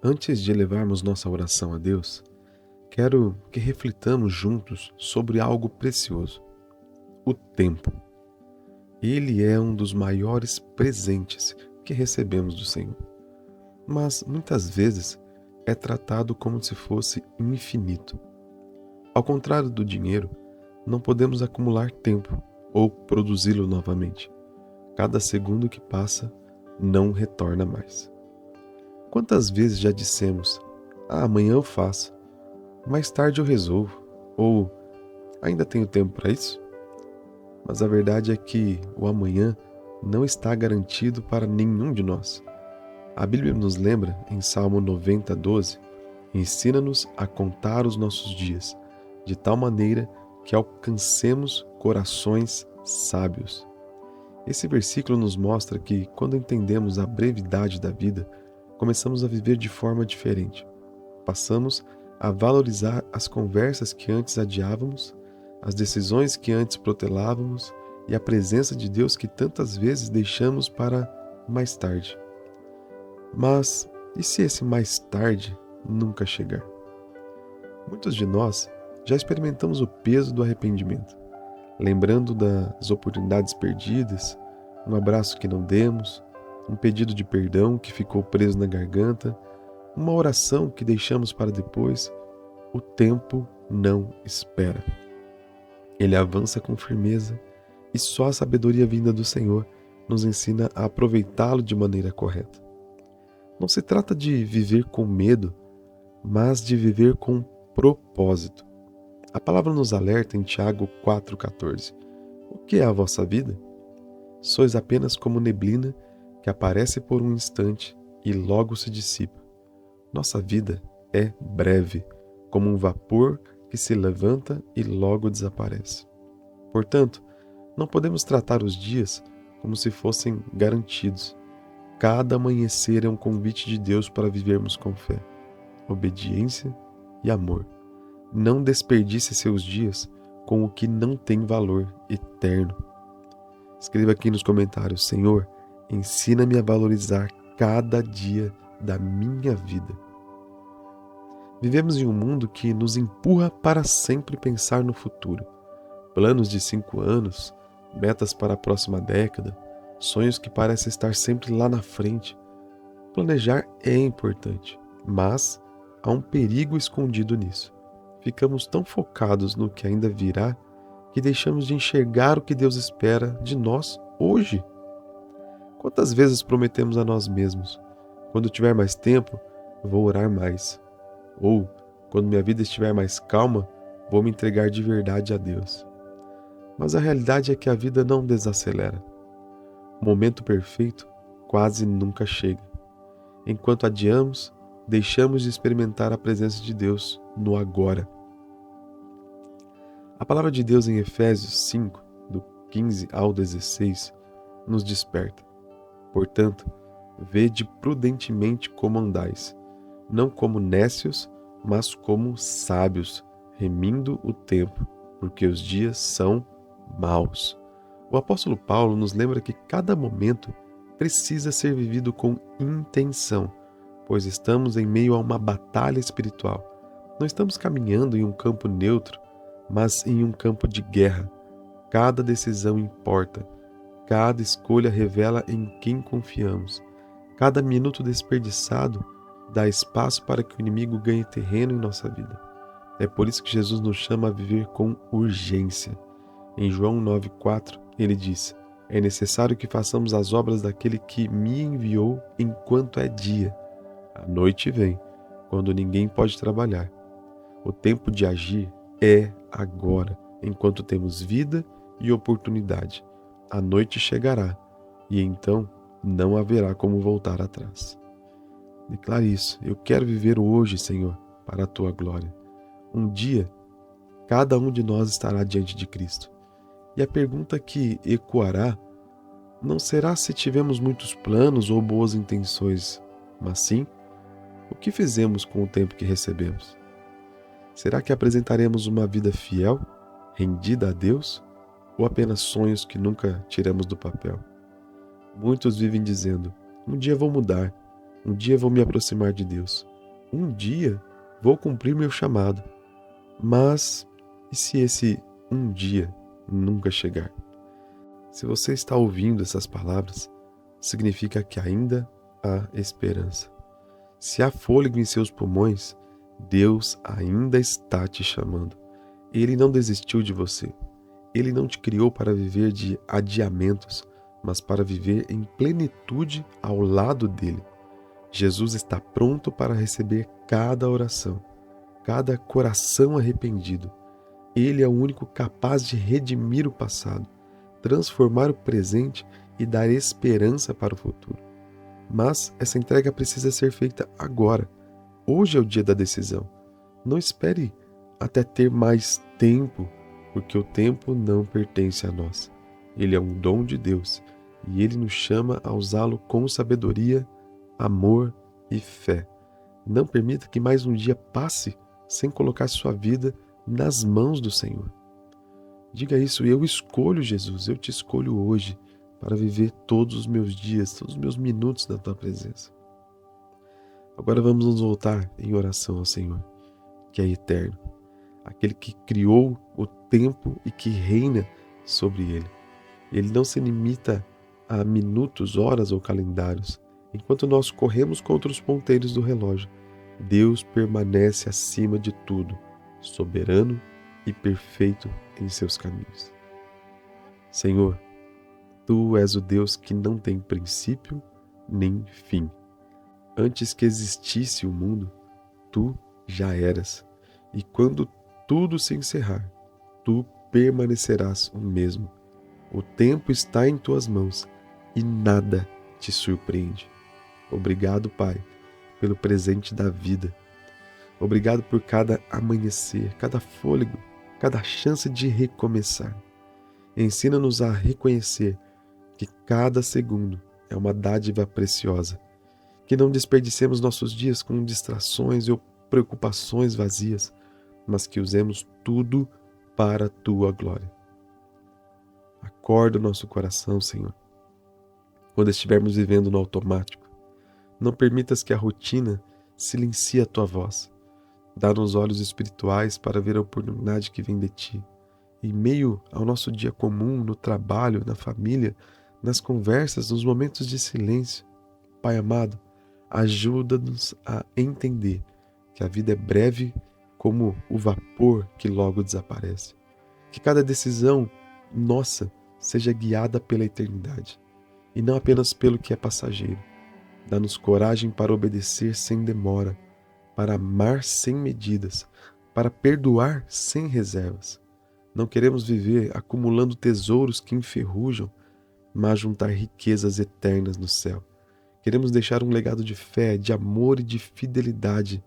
Antes de elevarmos nossa oração a Deus, quero que reflitamos juntos sobre algo precioso: o tempo. Ele é um dos maiores presentes que recebemos do Senhor, mas muitas vezes é tratado como se fosse infinito. Ao contrário do dinheiro, não podemos acumular tempo ou produzi-lo novamente. Cada segundo que passa não retorna mais. Quantas vezes já dissemos: amanhã eu faço, mais tarde eu resolvo, ou ainda tenho tempo para isso? Mas a verdade é que o amanhã não está garantido para nenhum de nós. A Bíblia nos lembra, em Salmo 90:12, ensina-nos a contar os nossos dias, de tal maneira que alcancemos corações sábios. Esse versículo nos mostra que, quando entendemos a brevidade da vida, começamos a viver de forma diferente. Passamos a valorizar as conversas que antes adiávamos, as decisões que antes protelávamos e a presença de Deus que tantas vezes deixamos para mais tarde. Mas e se esse mais tarde nunca chegar? Muitos de nós já experimentamos o peso do arrependimento, lembrando das oportunidades perdidas, um abraço que não demos, um pedido de perdão que ficou preso na garganta, uma oração que deixamos para depois. O tempo não espera. Ele avança com firmeza e só a sabedoria vinda do Senhor nos ensina a aproveitá-lo de maneira correta. Não se trata de viver com medo, mas de viver com propósito. A palavra nos alerta em Tiago 4,14. O que é a vossa vida? Sois apenas como neblina que aparece por um instante e logo se dissipa. Nossa vida é breve, como um vapor que se levanta e logo desaparece. Portanto, não podemos tratar os dias como se fossem garantidos. Cada amanhecer é um convite de Deus para vivermos com fé, obediência e amor. Não desperdice seus dias com o que não tem valor eterno. Escreva aqui nos comentários: Senhor, ensina-me a valorizar cada dia da minha vida. Vivemos em um mundo que nos empurra para sempre pensar no futuro. Planos de 5 anos, metas para a próxima década, sonhos que parecem estar sempre lá na frente. Planejar é importante, mas há um perigo escondido nisso. Ficamos tão focados no que ainda virá que deixamos de enxergar o que Deus espera de nós hoje. Quantas vezes prometemos a nós mesmos: quando tiver mais tempo, vou orar mais. Ou, quando minha vida estiver mais calma, vou me entregar de verdade a Deus. Mas a realidade é que a vida não desacelera. O momento perfeito quase nunca chega. Enquanto adiamos, deixamos de experimentar a presença de Deus no agora. A palavra de Deus em Efésios 5, do 15 ao 16, nos desperta. Portanto, vede prudentemente como andais, não como nécios, mas como sábios, remindo o tempo, porque os dias são maus. O apóstolo Paulo nos lembra que cada momento precisa ser vivido com intenção, pois estamos em meio a uma batalha espiritual. Não estamos caminhando em um campo neutro, mas em um campo de guerra. Cada decisão importa. Cada escolha revela em quem confiamos. Cada minuto desperdiçado dá espaço para que o inimigo ganhe terreno em nossa vida. É por isso que Jesus nos chama a viver com urgência. Em João 9,4, ele diz: é necessário que façamos as obras daquele que me enviou enquanto é dia. A noite vem, quando ninguém pode trabalhar. O tempo de agir é agora, enquanto temos vida e oportunidade. A noite chegará, e então não haverá como voltar atrás. Declare isso: eu quero viver hoje, Senhor, para a tua glória. Um dia, cada um de nós estará diante de Cristo. E a pergunta que ecoará não será se tivemos muitos planos ou boas intenções, mas sim, o que fizemos com o tempo que recebemos? Será que apresentaremos uma vida fiel, rendida a Deus, ou apenas sonhos que nunca tiramos do papel? Muitos vivem dizendo: um dia vou mudar, um dia vou me aproximar de Deus. um dia vou cumprir meu chamado. Mas e se esse um dia nunca chegar? Se você está ouvindo essas palavras, significa que ainda há esperança. Se há fôlego em seus pulmões, Deus ainda está te chamando. Ele não desistiu de você. Ele não te criou para viver de adiamentos, mas para viver em plenitude ao lado dele. Jesus está pronto para receber cada oração, cada coração arrependido. Ele é o único capaz de redimir o passado, transformar o presente e dar esperança para o futuro. Mas essa entrega precisa ser feita agora. Hoje é o dia da decisão. Não espere até ter mais tempo, porque o tempo não pertence a nós. Ele é um dom de Deus e ele nos chama a usá-lo com sabedoria, amor e fé. Não permita que mais um dia passe sem colocar sua vida nas mãos do Senhor. Diga isso: eu escolho, Jesus, eu te escolho hoje para viver todos os meus dias, todos os meus minutos na tua presença. Agora vamos nos voltar em oração ao Senhor, que é eterno, aquele que criou o tempo e que reina sobre ele. Ele não se limita a minutos, horas ou calendários. Enquanto nós corremos contra os ponteiros do relógio, Deus permanece acima de tudo, soberano e perfeito em seus caminhos. Senhor, Tu és o Deus que não tem princípio nem fim. Antes que existisse o mundo, Tu já eras. E quando tudo se encerrar, Tu permanecerás o mesmo. O tempo está em Tuas mãos e nada te surpreende. Obrigado, Pai, pelo presente da vida. Obrigado por cada amanhecer, cada fôlego, cada chance de recomeçar. Ensina-nos a reconhecer que cada segundo é uma dádiva preciosa, que não desperdicemos nossos dias com distrações ou preocupações vazias, mas que usemos tudo para a Tua glória. Acorda o nosso coração, Senhor, quando estivermos vivendo no automático. Não permitas que a rotina silencie a Tua voz. Dá-nos olhos espirituais para ver a oportunidade que vem de Ti. Em meio ao nosso dia comum, no trabalho, na família, nas conversas, nos momentos de silêncio. Pai amado, ajuda-nos a entender que a vida é breve como o vapor que logo desaparece. Que cada decisão nossa seja guiada pela eternidade e não apenas pelo que é passageiro. Dá-nos coragem para obedecer sem demora, para amar sem medidas, para perdoar sem reservas. Não queremos viver acumulando tesouros que enferrujam, mas juntar riquezas eternas no céu. Queremos deixar um legado de fé, de amor e de fidelidade,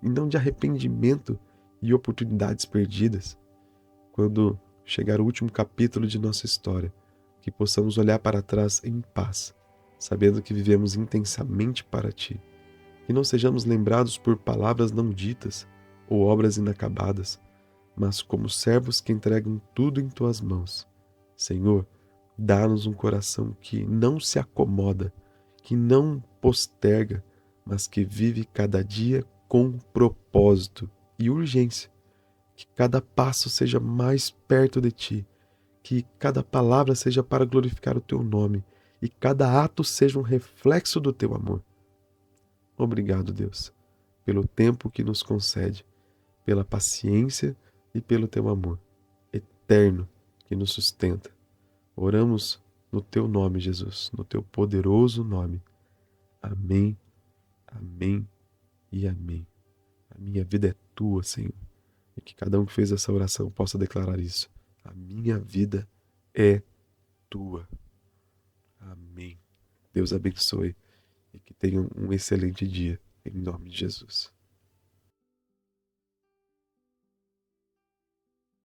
e não de arrependimento e oportunidades perdidas. Quando chegar o último capítulo de nossa história, que possamos olhar para trás em paz, sabendo que vivemos intensamente para Ti. Que não sejamos lembrados por palavras não ditas ou obras inacabadas, mas como servos que entregam tudo em Tuas mãos. Senhor, dá-nos um coração que não se acomoda, que não posterga, mas que vive cada dia com propósito e urgência. Que cada passo seja mais perto de Ti, que cada palavra seja para glorificar o Teu nome e cada ato seja um reflexo do Teu amor. Obrigado, Deus, pelo tempo que nos concede, pela paciência e pelo Teu amor eterno que nos sustenta. Oramos no Teu nome, Jesus, no Teu poderoso nome. Amém, amém e amém. A minha vida é Tua, Senhor. E que cada um que fez essa oração possa declarar isso. A minha vida é Tua. Amém. Deus abençoe e que tenham um excelente dia. Em nome de Jesus.